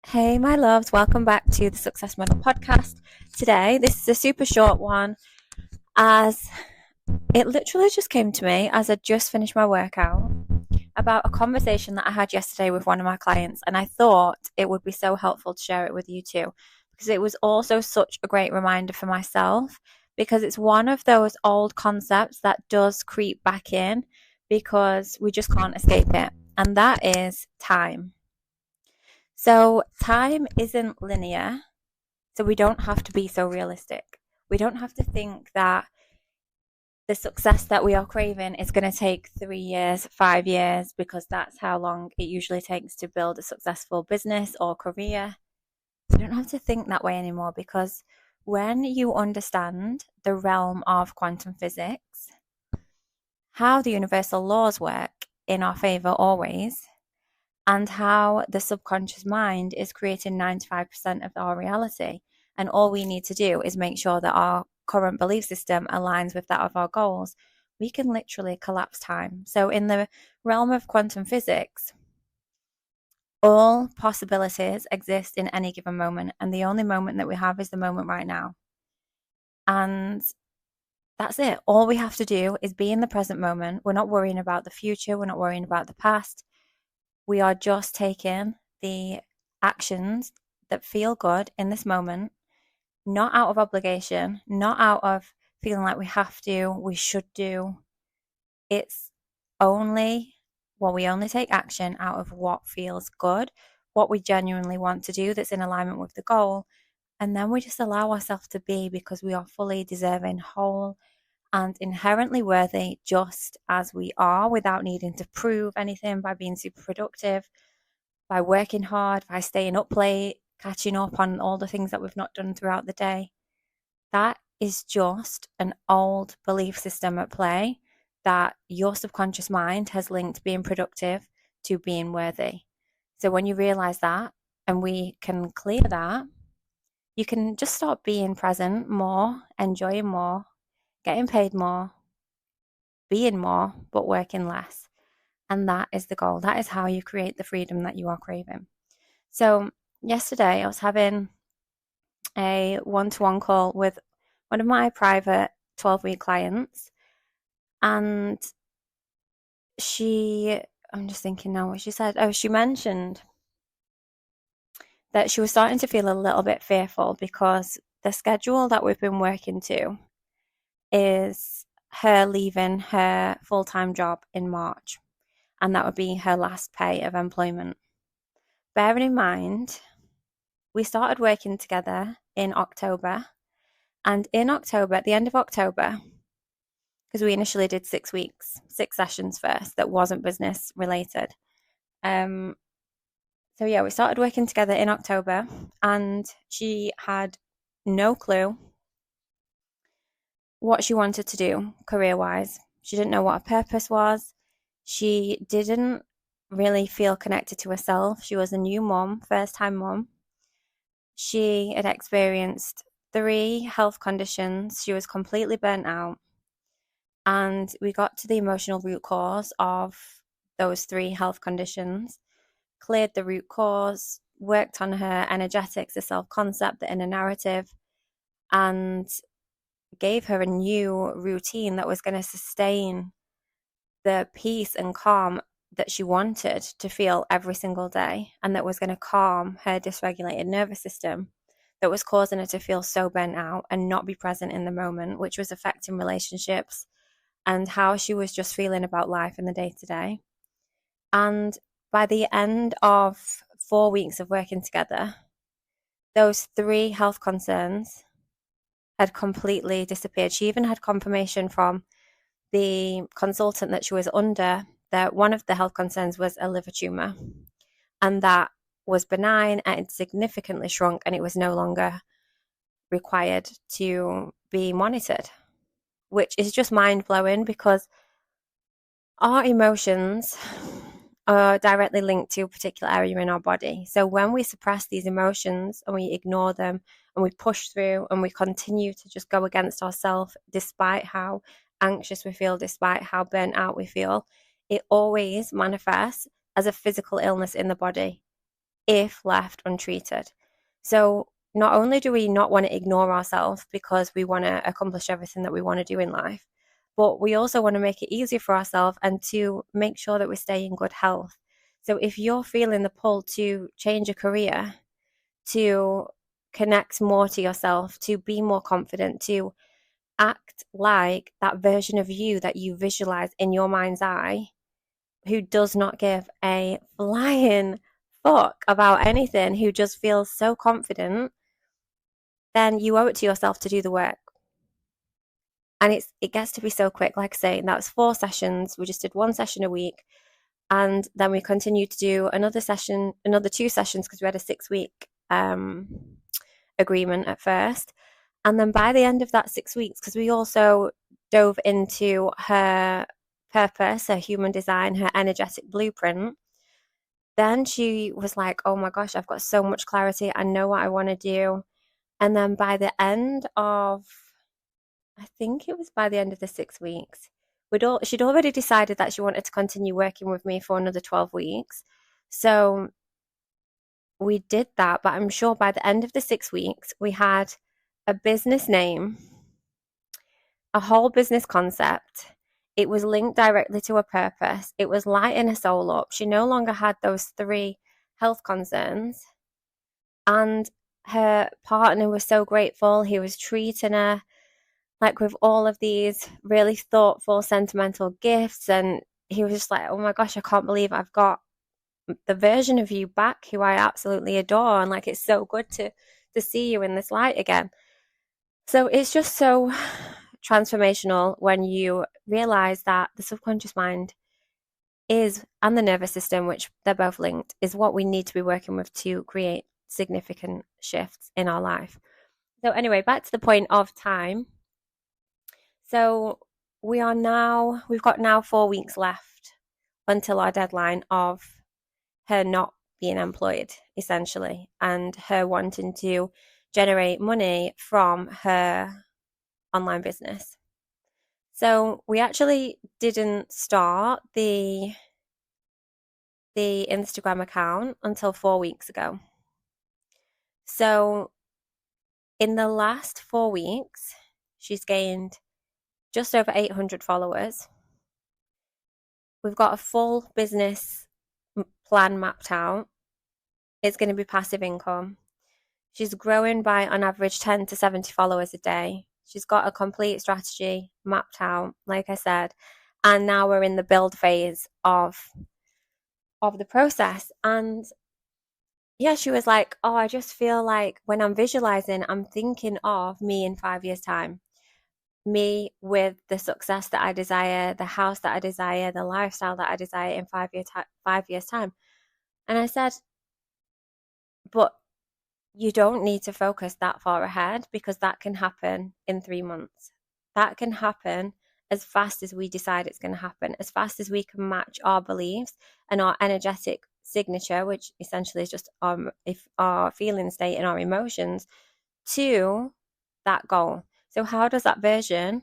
Hey, my loves, welcome back to the Success Model podcast. Today, this is a super short one as it literally just came to me as I just finished my workout about a conversation that I had yesterday with one of my clients, and I thought it would be so helpful to share it with you too, because it was also such a great reminder for myself, because it's one of those old concepts that does creep back in because we just can't escape it, and that is time. So, time isn't linear, so we don't have to be so realistic. We don't have to think that the success that we are craving is going to take 3 years, 5 years, because that's how long it usually takes to build a successful business or career. We don't have to think that way anymore, because when you understand the realm of quantum physics, how the universal laws work in our favor always, and how the subconscious mind is creating 95% of our reality. And all we need to do is make sure that our current belief system aligns with that of our goals. We can literally collapse time. So, in the realm of quantum physics, all possibilities exist in any given moment. And the only moment that we have is the moment right now. And that's it. All we have to do is be in the present moment. We're not worrying about the future, we're not worrying about the past. We are just taking the actions that feel good in this moment, not out of obligation, not out of feeling like we have to, we should do. It's only, we only take action out of what feels good, what we genuinely want to do that's in alignment with the goal. And then we just allow ourselves to be, because we are fully deserving, whole, and inherently worthy just as we are, without needing to prove anything by being super productive, by working hard, by staying up late, catching up on all the things that we've not done throughout the day. That is just an old belief system at play that your subconscious mind has linked being productive to being worthy. So when you realize that, and we can clear that, you can just start being present more, enjoying more, getting paid more, being more, but working less. And that is the goal. That is how you create the freedom that you are craving. So, yesterday I was having a one-to-one call with one of my private 12-week clients, and I'm just thinking now what she said. Oh, she mentioned that she was starting to feel a little bit fearful because the schedule that we've been working to is her leaving her full-time job in March, and that would be her last pay of employment. Bearing in mind, we started working together in October, and in October, at the end of October, because we initially did 6 weeks, 6 sessions first that wasn't business related. So yeah, we started working together in October, and she had no clue what she wanted to do career-wise. She didn't know what her purpose was. She didn't really feel connected to herself. She was a new mom, first-time mom. She had experienced 3 health conditions. She was completely burnt out. And we got to the emotional root cause of those 3 health conditions, cleared the root cause, worked on her energetics, the self-concept, the inner narrative, and gave her a new routine that was going to sustain the peace and calm that she wanted to feel every single day, and that was going to calm her dysregulated nervous system that was causing her to feel so burnt out and not be present in the moment, which was affecting relationships and how she was just feeling about life in the day-to-day. And by the end of 4 weeks of working together, those 3 health concerns had completely disappeared. She even had confirmation from the consultant that she was under that one of the health concerns was a liver tumor, and that was benign, and it significantly shrunk, and it was no longer required to be monitored, which is just mind-blowing, because our emotions are directly linked to a particular area in our body. So when we suppress these emotions and we ignore them and we push through and we continue to just go against ourselves, despite how anxious we feel, despite how burnt out we feel, it always manifests as a physical illness in the body. if left untreated. So not only do we not want to ignore ourselves because we want to accomplish everything that we want to do in life, but we also want to make it easier for ourselves and to make sure that we stay in good health. So if you're feeling the pull to change a career, to connect more to yourself, to be more confident, to act like that version of you that you visualize in your mind's eye, who does not give a flying fuck about anything, who just feels so confident, then you owe it to yourself to do the work. And it gets to be so quick. Like I say, that was 4 sessions. We just did 1 session a week. And then we continued to do another 2 sessions, because we had a 6-week agreement at first. And then by the end of that 6 weeks, because we also dove into her purpose, her human design, her energetic blueprint, then she was like, oh my gosh, I've got so much clarity. I know what I want to do. And then by the end of, I think it was by the end of the 6 weeks, she'd already decided that she wanted to continue working with me for another 12 weeks. So we did that, but I'm sure by the end of the 6 weeks, we had a business name, a whole business concept. It was linked directly to her purpose. It was lighting her soul up. She no longer had those 3 health concerns. And her partner was so grateful. He was treating her like with all of these really thoughtful, sentimental gifts. And he was just like, oh my gosh, I can't believe I've got the version of you back who I absolutely adore. And like, it's so good to see you in this light again. So it's just so transformational when you realize that the subconscious mind and the nervous system, which they're both linked, is what we need to be working with to create significant shifts in our life. So anyway, back to the point of time. So we've got now 4 weeks left until our deadline of her not being employed, essentially, and her wanting to generate money from her online business. So we actually didn't start the Instagram account until 4 weeks ago. So in the last 4 weeks, she's gained just over 800 followers. We've got a full business plan mapped out. It's going to be passive income. She's growing by on average 10 to 70 followers a day. She's got a complete strategy mapped out, like I said. And now we're in the build phase of the process. And yeah, she was like, oh, I just feel like when I'm visualizing, I'm thinking of me in 5 years' time. Me with the success that I desire, the house that I desire, the lifestyle that I desire in 5 years' time. And I said, but you don't need to focus that far ahead, because that can happen in 3 months. That can happen as fast as we decide it's going to happen, as fast as we can match our beliefs and our energetic signature, which essentially is just our feeling state and our emotions, to that goal. So how does that version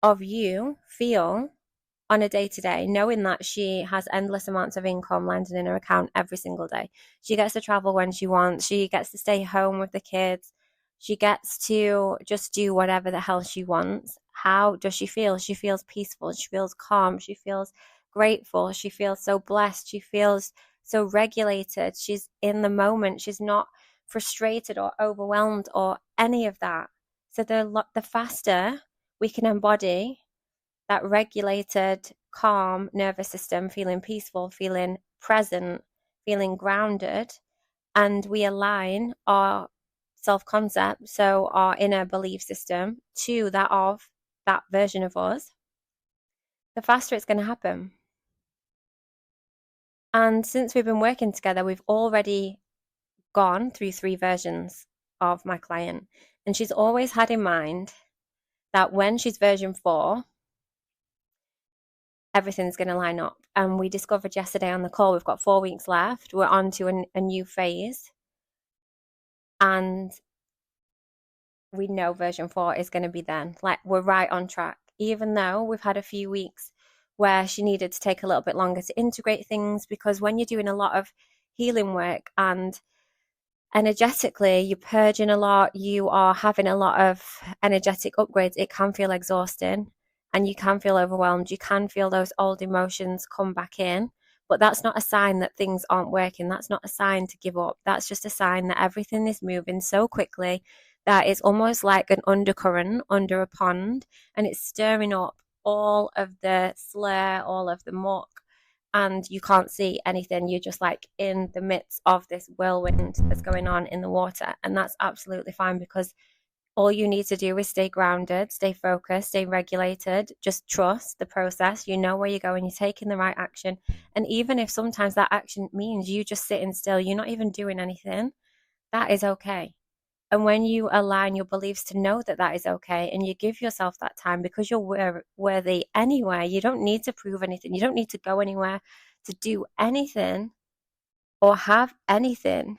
of you feel on a day-to-day, knowing that she has endless amounts of income landing in her account every single day? She gets to travel when she wants. She gets to stay home with the kids. She gets to just do whatever the hell she wants. How does she feel? She feels peaceful. She feels calm. She feels grateful. She feels so blessed. She feels so regulated. She's in the moment. She's not frustrated or overwhelmed or any of that. So the faster we can embody that regulated, calm nervous system, feeling peaceful, feeling present, feeling grounded, and we align our self-concept, so our inner belief system, to that of that version of us, the faster it's going to happen. And since we've been working together, we've already gone through 3 versions of my client. And she's always had in mind that when she's version 4, everything's going to line up. And we discovered yesterday on the call, we've got 4 weeks left. We're on to a new phase. And we know version 4 is going to be then. Like, we're right on track. Even though we've had a few weeks where she needed to take a little bit longer to integrate things, because when you're doing a lot of healing work, and energetically you're purging a lot, you are having a lot of energetic upgrades, it can feel exhausting and you can feel overwhelmed. You can feel those old emotions come back in, but that's not a sign that things aren't working. That's not a sign to give up. That's just a sign that everything is moving so quickly that it's almost like an undercurrent under a pond, and it's stirring up all of the slur, all of the muck, and you can't see anything. You're just like in the midst of this whirlwind that's going on in the water. And that's absolutely fine, because all you need to do is stay grounded, stay focused, stay regulated, just trust the process. You know where you're going, you're taking the right action. And even if sometimes that action means you just sitting still, you're not even doing anything, that is okay. And when you align your beliefs to know that that is okay, and you give yourself that time because you're worthy anyway, you don't need to prove anything. You don't need to go anywhere to do anything or have anything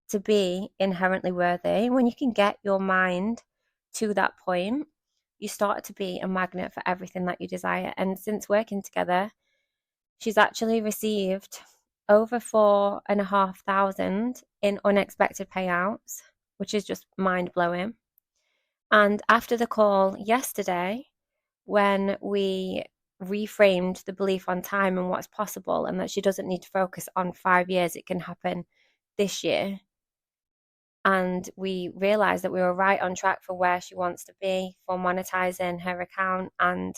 to be inherently worthy. When you can get your mind to that point, you start to be a magnet for everything that you desire. And since working together, she's actually received over 4,500 in unexpected payouts, which is just mind blowing. And after the call yesterday, when we reframed the belief on time and what's possible, and that she doesn't need to focus on 5 years, it can happen this year. And we realized that we were right on track for where she wants to be, for monetizing her account and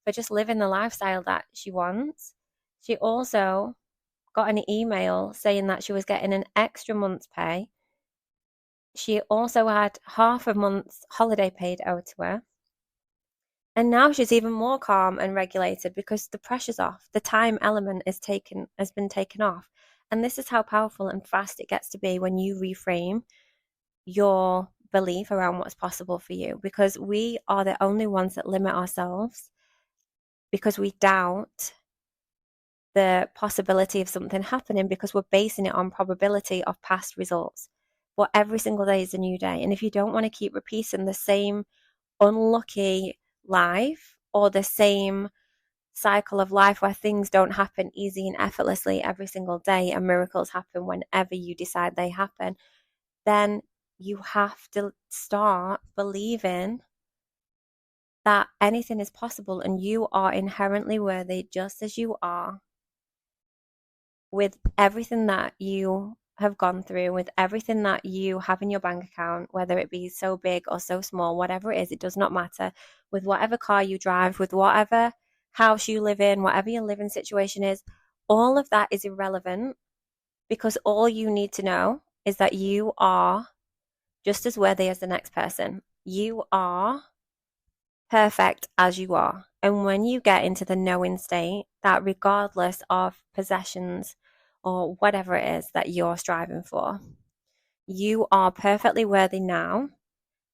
for just living the lifestyle that she wants. She also got an email saying that she was getting an extra month's pay. She also had half a month's holiday paid owed to her. And now she's even more calm and regulated because the pressure's off. The time element has been taken off. And this is how powerful and fast it gets to be when you reframe your belief around what's possible for you, because we are the only ones that limit ourselves because we doubt the possibility of something happening, because we're basing it on probability of past results. But every single day is a new day. And if you don't want to keep repeating the same unlucky life or the same cycle of life where things don't happen easy and effortlessly every single day and miracles happen whenever you decide they happen, then you have to start believing that anything is possible and you are inherently worthy just as you are, with everything that you have gone through, with everything that you have in your bank account, whether it be so big or so small, whatever it is, it does not matter, with whatever car you drive, with whatever house you live in, whatever your living situation is, all of that is irrelevant, because all you need to know is that you are just as worthy as the next person. You are perfect as you are. And when you get into the knowing state that regardless of possessions or whatever it is that you're striving for, you are perfectly worthy now,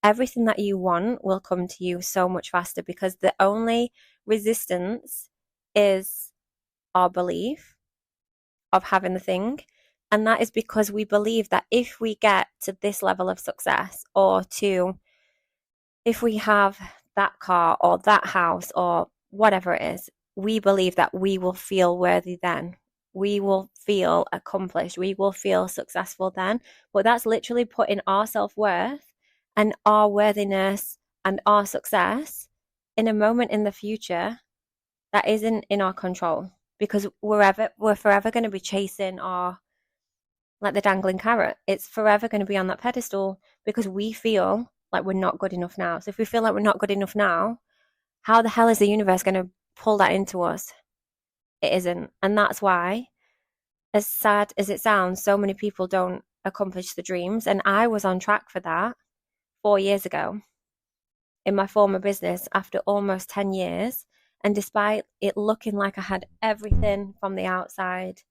everything that you want will come to you so much faster, because the only resistance is our belief of having the thing. And that is because we believe that if we get to this level of success, or if we have that car or that house or whatever it is, we believe that we will feel worthy then. We will feel accomplished. We will feel successful then. But that's literally putting our self-worth and our worthiness and our success in a moment in the future that isn't in our control, because we're forever going to be chasing like the dangling carrot. It's forever going to be on that pedestal because we feel like we're not good enough now. So if we feel like we're not good enough now, how the hell is the universe going to pull that into us? It isn't. And that's why, as sad as it sounds, so many people don't accomplish the dreams. And I was on track for that 4 years ago in my former business after almost 10 years. And despite it looking like I had everything from the outside,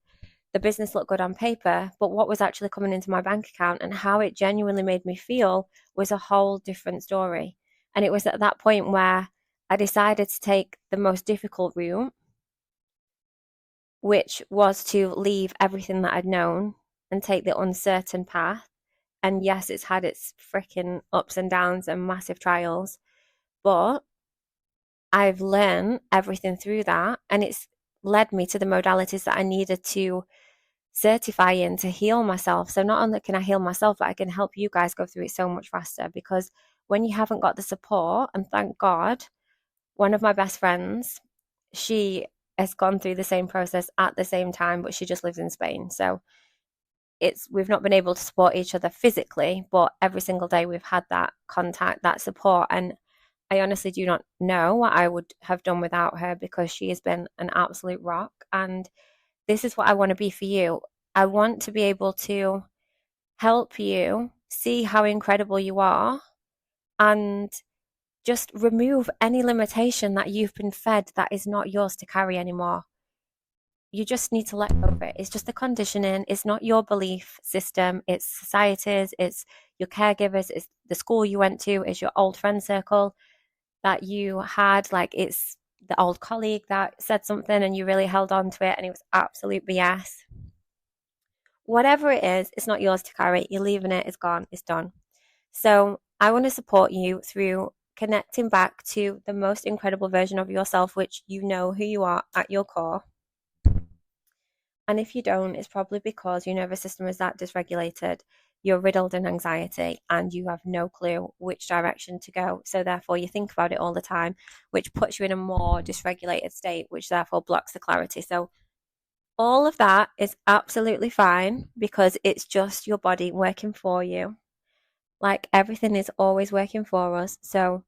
the business looked good on paper, but what was actually coming into my bank account and how it genuinely made me feel was a whole different story. And it was at that point where I decided to take the most difficult route, which was to leave everything that I'd known and take the uncertain path. And yes, it's had its freaking ups and downs and massive trials, but I've learned everything through that, and it's led me to the modalities that I needed to certifying to heal myself. So not only can I heal myself, but I can help you guys go through it so much faster, because when you haven't got the support, and thank God, one of my best friends, she has gone through the same process at the same time, but she just lives in Spain. So we've not been able to support each other physically, but every single day we've had that contact, that support. And I honestly do not know what I would have done without her, because she has been an absolute rock. And this is what I want to be for you. I want to be able to help you see how incredible you are, and just remove any limitation that you've been fed that is not yours to carry anymore. You just need to let go of it. It's just the conditioning. It's not your belief system. It's society's. It's your caregivers. It's the school you went to. It's your old friend circle that you had. Like, it's the old colleague that said something and you really held on to it and it was absolute BS. Whatever it is, it's not yours to carry. You're leaving it. It's gone. It's done. So I want to support you through connecting back to the most incredible version of yourself, which you know who you are at your core. And if you don't, it's probably because your nervous system is that dysregulated, you're riddled in anxiety, and you have no clue which direction to go. So therefore you think about it all the time, which puts you in a more dysregulated state, which therefore blocks the clarity. So all of that is absolutely fine, because it's just your body working for you. Like, everything is always working for us. So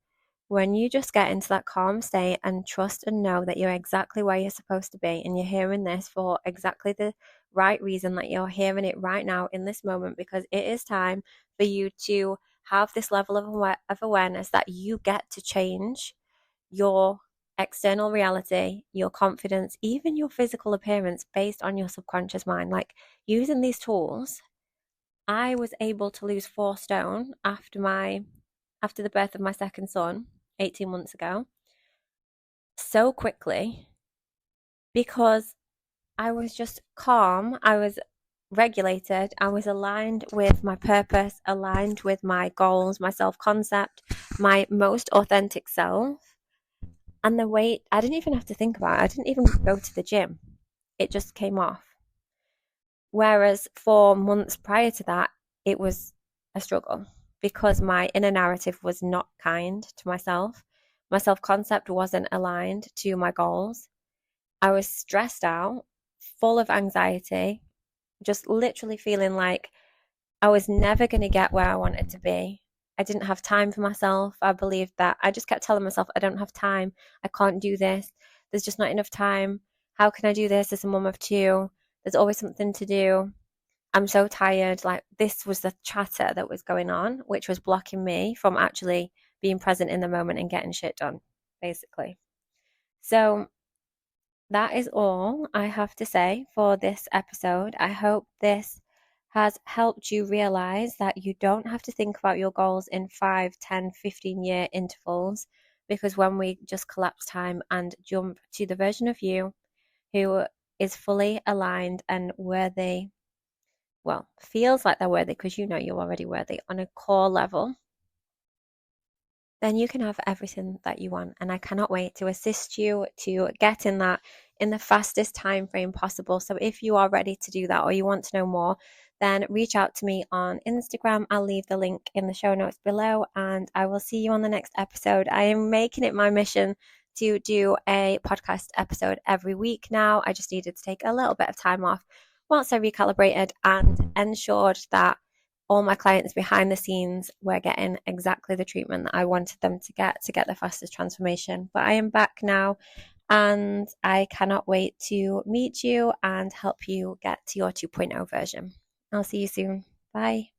when you just get into that calm state and trust and know that you're exactly where you're supposed to be, and you're hearing this for exactly the right reason, that you're hearing it right now in this moment, because it is time for you to have this level of awareness that you get to change your external reality, your confidence, even your physical appearance based on your subconscious mind. Like, using these tools, I was able to lose 4 stone after the birth of my second son 18 months ago so quickly, because I was just calm, I was regulated, I was aligned with my purpose, aligned with my goals, my self-concept, my most authentic self. And the weight, I didn't even have to think about it. I didn't even go to the gym. It just came off. Whereas for months prior to that, it was a struggle, because my inner narrative was not kind to myself. My self-concept wasn't aligned to my goals. I was stressed out, full of anxiety, just literally feeling like I was never going to get where I wanted to be. I didn't have time for myself. I believed that. I just kept telling myself, I don't have time. I can't do this. There's just not enough time. How can I do this as a mum of 2? There's always something to do. I'm so tired. Like, this was the chatter that was going on, which was blocking me from actually being present in the moment and getting shit done, basically. So that is all I have to say for this episode. I hope this has helped you realize that you don't have to think about your goals in 5, 10, 15-year intervals, because when we just collapse time and jump to the version of you who is fully aligned and worthy, well, feels like they're worthy, because you know you're already worthy on a core level, then you can have everything that you want. And I cannot wait to assist you to get in that in the fastest time frame possible. So if you are ready to do that, or you want to know more, then reach out to me on Instagram. I'll leave the link in the show notes below, and I will see you on the next episode. I am making it my mission to do a podcast episode every week now. I just needed to take a little bit of time off once I recalibrated and ensured that all my clients behind the scenes were getting exactly the treatment that I wanted them to get the fastest transformation. But I am back now, and I cannot wait to meet you and help you get to your 2.0 version. I'll see you soon. Bye.